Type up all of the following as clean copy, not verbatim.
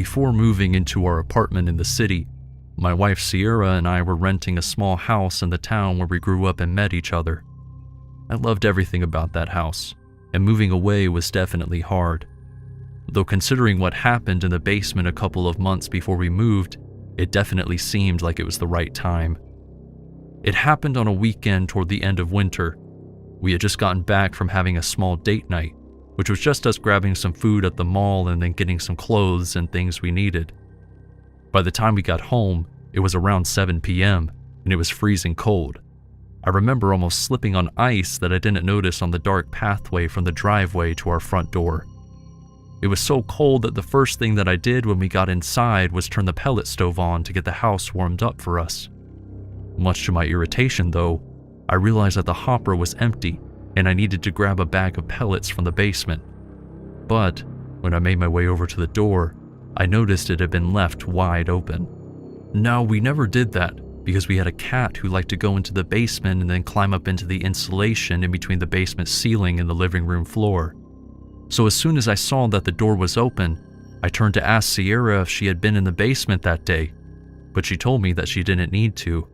Before moving into our apartment in the city, my wife Sierra and I were renting a small house in the town where we grew up and met each other. I loved everything about that house, and moving away was definitely hard. Though considering what happened in the basement a couple of months before we moved, it definitely seemed like it was the right time. It happened on a weekend toward the end of winter. We had just gotten back from having a small date night, which was just us grabbing some food at the mall and then getting some clothes and things we needed. By the time we got home, it was around 7 p.m. and it was freezing cold. I remember almost slipping on ice that I didn't notice on the dark pathway from the driveway to our front door. It was so cold that the first thing that I did when we got inside was turn the pellet stove on to get the house warmed up for us. Much to my irritation though, I realized that the hopper was empty and I needed to grab a bag of pellets from the basement. But when I made my way over to the door, I noticed it had been left wide open. Now, we never did that because we had a cat who liked to go into the basement and then climb up into the insulation in between the basement ceiling and the living room floor. So as soon as I saw that the door was open, I turned to ask Sierra if she had been in the basement that day, but she told me that she didn't need to.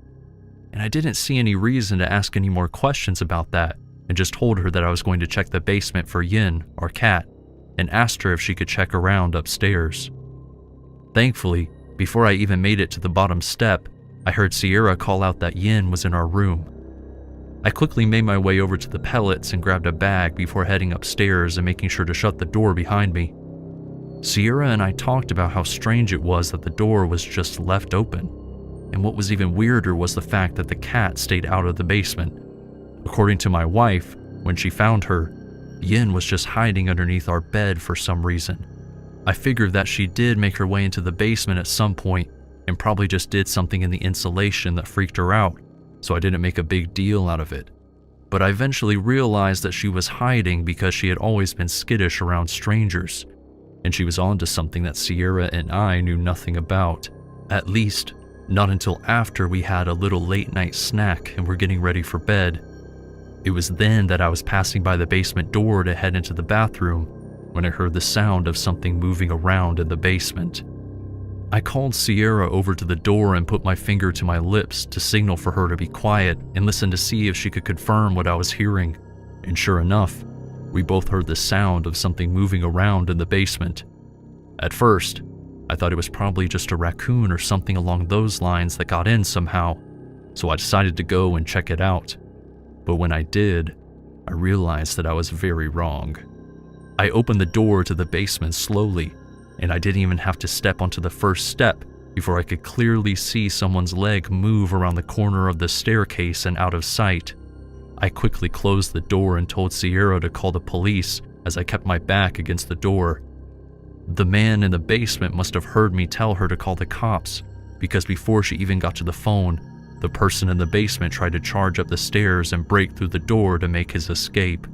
And I didn't see any reason to ask any more questions about that, and just told her that I was going to check the basement for Yin, our cat, and asked her if she could check around upstairs. Thankfully, before I even made it to the bottom step, I heard Sierra call out that Yin was in our room. I quickly made my way over to the pellets and grabbed a bag before heading upstairs and making sure to shut the door behind me. Sierra and I talked about how strange it was that the door was just left open, and what was even weirder was the fact that the cat stayed out of the basement. According to my wife, when she found her, Yin was just hiding underneath our bed for some reason. I figured that she did make her way into the basement at some point and probably just did something in the insulation that freaked her out, so I didn't make a big deal out of it. But I eventually realized that she was hiding because she had always been skittish around strangers, and she was onto something that Sierra and I knew nothing about. At least, not until after we had a little late night snack and were getting ready for bed. It was then that I was passing by the basement door to head into the bathroom when I heard the sound of something moving around in the basement. I called Sierra over to the door and put my finger to my lips to signal for her to be quiet and listen to see if she could confirm what I was hearing. And sure enough, we both heard the sound of something moving around in the basement. At first, I thought it was probably just a raccoon or something along those lines that got in somehow, so I decided to go and check it out. But when I did, I realized that I was very wrong. I opened the door to the basement slowly, and I didn't even have to step onto the first step before I could clearly see someone's leg move around the corner of the staircase and out of sight. I quickly closed the door and told Sierra to call the police as I kept my back against the door. The man in the basement must have heard me tell her to call the cops, because before she even got to the phone, the person in the basement tried to charge up the stairs and break through the door to make his escape.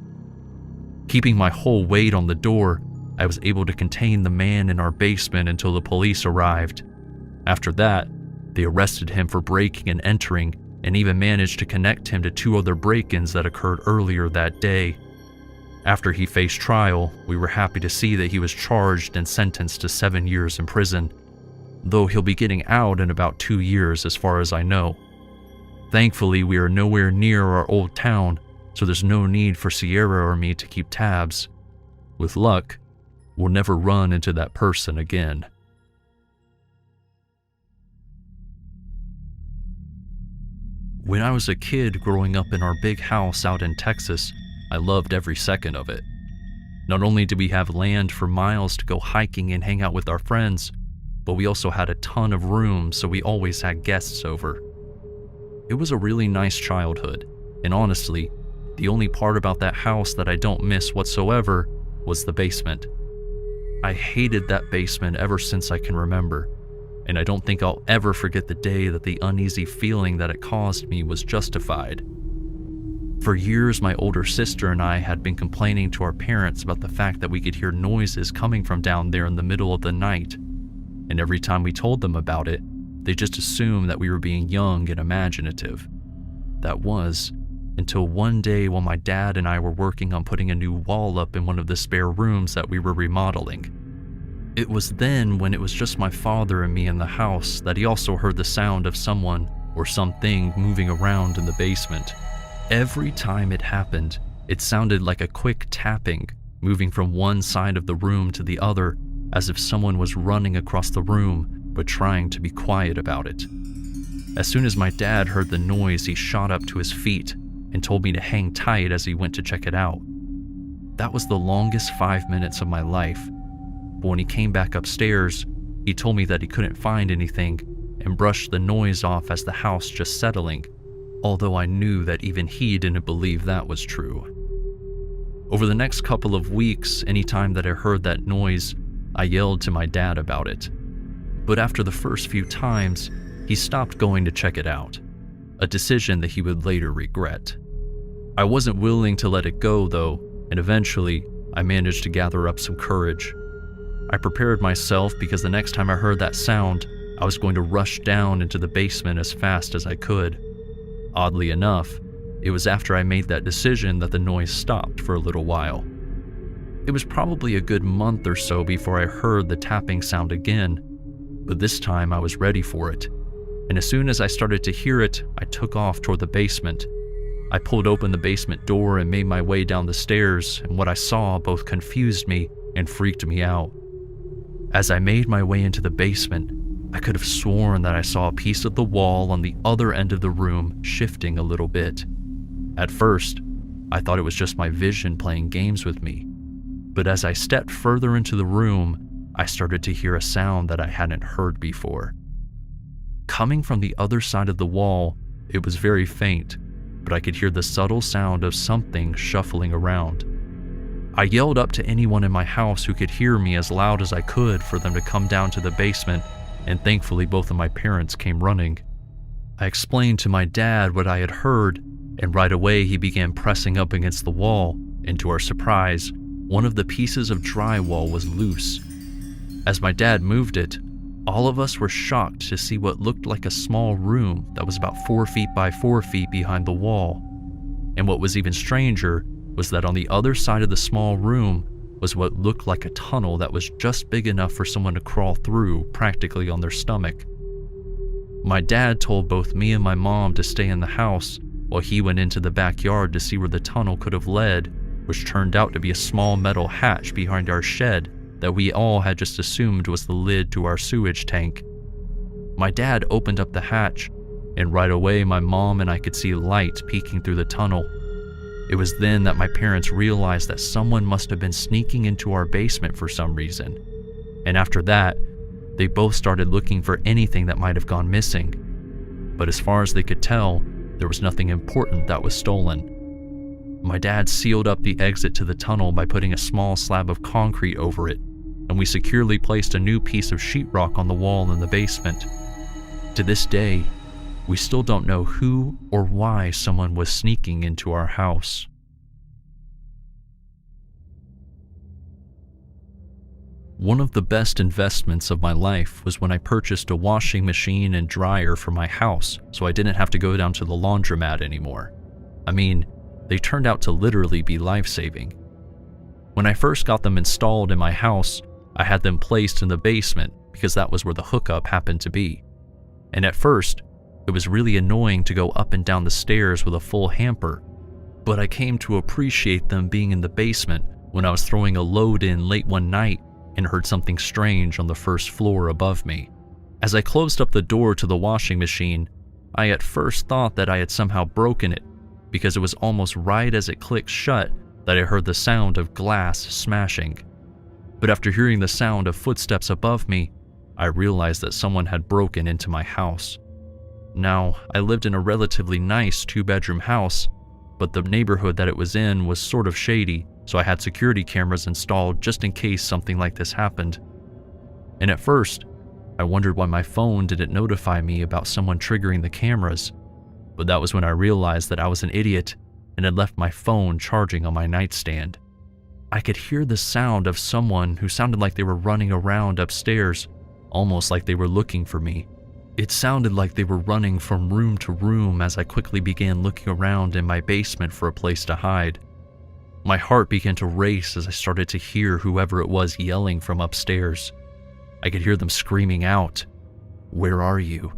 Keeping my whole weight on the door, I was able to contain the man in our basement until the police arrived. After that, they arrested him for breaking and entering and even managed to connect him to 2 other break-ins that occurred earlier that day. After he faced trial, we were happy to see that he was charged and sentenced to 7 years in prison, though he'll be getting out in about 2 years as far as I know. Thankfully, we are nowhere near our old town, so there's no need for Sierra or me to keep tabs. With luck, we'll never run into that person again. When I was a kid growing up in our big house out in Texas, I loved every second of it. Not only did we have land for miles to go hiking and hang out with our friends, but we also had a ton of room, so we always had guests over. It was a really nice childhood, and honestly, the only part about that house that I don't miss whatsoever was the basement. I hated that basement ever since I can remember, and I don't think I'll ever forget the day that the uneasy feeling that it caused me was justified. For years, my older sister and I had been complaining to our parents about the fact that we could hear noises coming from down there in the middle of the night, and every time we told them about it, they just assumed that we were being young and imaginative. That was, until one day while my dad and I were working on putting a new wall up in one of the spare rooms that we were remodeling. It was then, when it was just my father and me in the house, that he also heard the sound of someone or something moving around in the basement. Every time it happened, it sounded like a quick tapping, moving from one side of the room to the other, as if someone was running across the room, but trying to be quiet about it. As soon as my dad heard the noise, he shot up to his feet and told me to hang tight as he went to check it out. That was the longest 5 minutes of my life. But when he came back upstairs, he told me that he couldn't find anything and brushed the noise off as the house just settling, although I knew that even he didn't believe that was true. Over the next couple of weeks, anytime that I heard that noise, I yelled to my dad about it. But after the first few times, he stopped going to check it out, a decision that he would later regret. I wasn't willing to let it go though, and eventually, I managed to gather up some courage. I prepared myself because the next time I heard that sound, I was going to rush down into the basement as fast as I could. Oddly enough, it was after I made that decision that the noise stopped for a little while. It was probably a good month or so before I heard the tapping sound again, but this time I was ready for it, and as soon as I started to hear it, I took off toward the basement. I pulled open the basement door and made my way down the stairs, and what I saw both confused me and freaked me out. As I made my way into the basement, I could have sworn that I saw a piece of the wall on the other end of the room shifting a little bit. At first, I thought it was just my vision playing games with me, but as I stepped further into the room, I started to hear a sound that I hadn't heard before. Coming from the other side of the wall, it was very faint, but I could hear the subtle sound of something shuffling around. I yelled up to anyone in my house who could hear me as loud as I could for them to come down to the basement, and thankfully both of my parents came running. I explained to my dad what I had heard, and right away he began pressing up against the wall, and to our surprise, one of the pieces of drywall was loose. As my dad moved it, all of us were shocked to see what looked like a small room that was about 4 feet by 4 feet behind the wall. And what was even stranger was that on the other side of the small room was what looked like a tunnel that was just big enough for someone to crawl through, practically on their stomach. My dad told both me and my mom to stay in the house while he went into the backyard to see where the tunnel could have led, which turned out to be a small metal hatch behind our shed that we all had just assumed was the lid to our sewage tank. My dad opened up the hatch, and right away my mom and I could see light peeking through the tunnel. It was then that my parents realized that someone must have been sneaking into our basement for some reason. And after that, they both started looking for anything that might have gone missing. But as far as they could tell, there was nothing important that was stolen. My dad sealed up the exit to the tunnel by putting a small slab of concrete over it, and we securely placed a new piece of sheetrock on the wall in the basement. To this day, we still don't know who or why someone was sneaking into our house. One of the best investments of my life was when I purchased a washing machine and dryer for my house so I didn't have to go down to the laundromat anymore. I mean, they turned out to literally be life-saving. When I first got them installed in my house, I had them placed in the basement because that was where the hookup happened to be. And at first, it was really annoying to go up and down the stairs with a full hamper, but I came to appreciate them being in the basement when I was throwing a load in late one night and heard something strange on the first floor above me. As I closed up the door to the washing machine, I at first thought that I had somehow broken it, because it was almost right as it clicked shut that I heard the sound of glass smashing. But after hearing the sound of footsteps above me, I realized that someone had broken into my house. Now, I lived in a relatively nice 2-bedroom house, but the neighborhood that it was in was sort of shady, so I had security cameras installed just in case something like this happened. And at first, I wondered why my phone didn't notify me about someone triggering the cameras, but that was when I realized that I was an idiot and had left my phone charging on my nightstand. I could hear the sound of someone who sounded like they were running around upstairs, almost like they were looking for me. It sounded like they were running from room to room as I quickly began looking around in my basement for a place to hide. My heart began to race as I started to hear whoever it was yelling from upstairs. I could hear them screaming out, "Where are you?"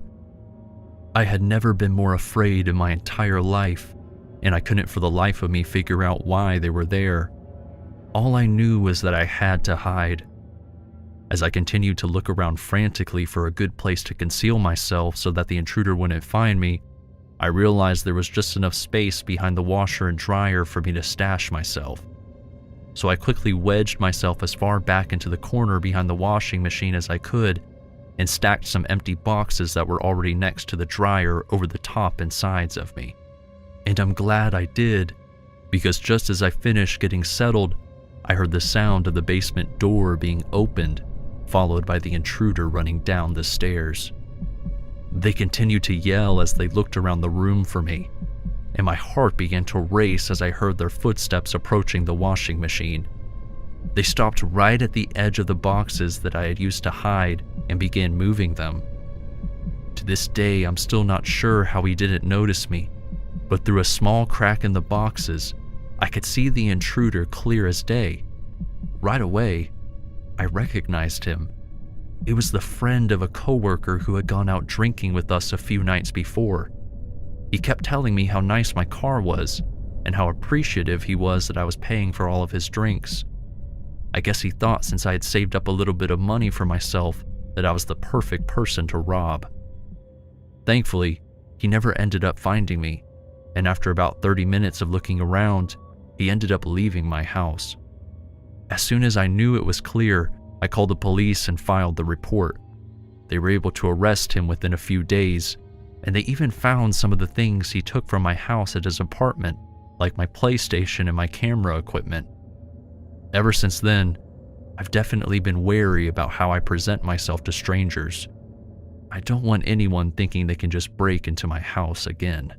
I had never been more afraid in my entire life, and I couldn't for the life of me figure out why they were there. All I knew was that I had to hide. As I continued to look around frantically for a good place to conceal myself so that the intruder wouldn't find me, I realized there was just enough space behind the washer and dryer for me to stash myself. So I quickly wedged myself as far back into the corner behind the washing machine as I could and stacked some empty boxes that were already next to the dryer over the top and sides of me. And I'm glad I did, because just as I finished getting settled, I heard the sound of the basement door being opened, followed by the intruder running down the stairs. They continued to yell as they looked around the room for me, and my heart began to race as I heard their footsteps approaching the washing machine. They stopped right at the edge of the boxes that I had used to hide and began moving them. To this day, I'm still not sure how he didn't notice me, but through a small crack in the boxes, I could see the intruder clear as day. Right away, I recognized him. It was the friend of a coworker who had gone out drinking with us a few nights before. He kept telling me how nice my car was and how appreciative he was that I was paying for all of his drinks. I guess he thought since I had saved up a little bit of money for myself that I was the perfect person to rob. Thankfully, he never ended up finding me, and after about 30 minutes of looking around, he ended up leaving my house. As soon as I knew it was clear, I called the police and filed the report. They were able to arrest him within a few days, and they even found some of the things he took from my house at his apartment, like my PlayStation and my camera equipment. Ever since then, I've definitely been wary about how I present myself to strangers. I don't want anyone thinking they can just break into my house again.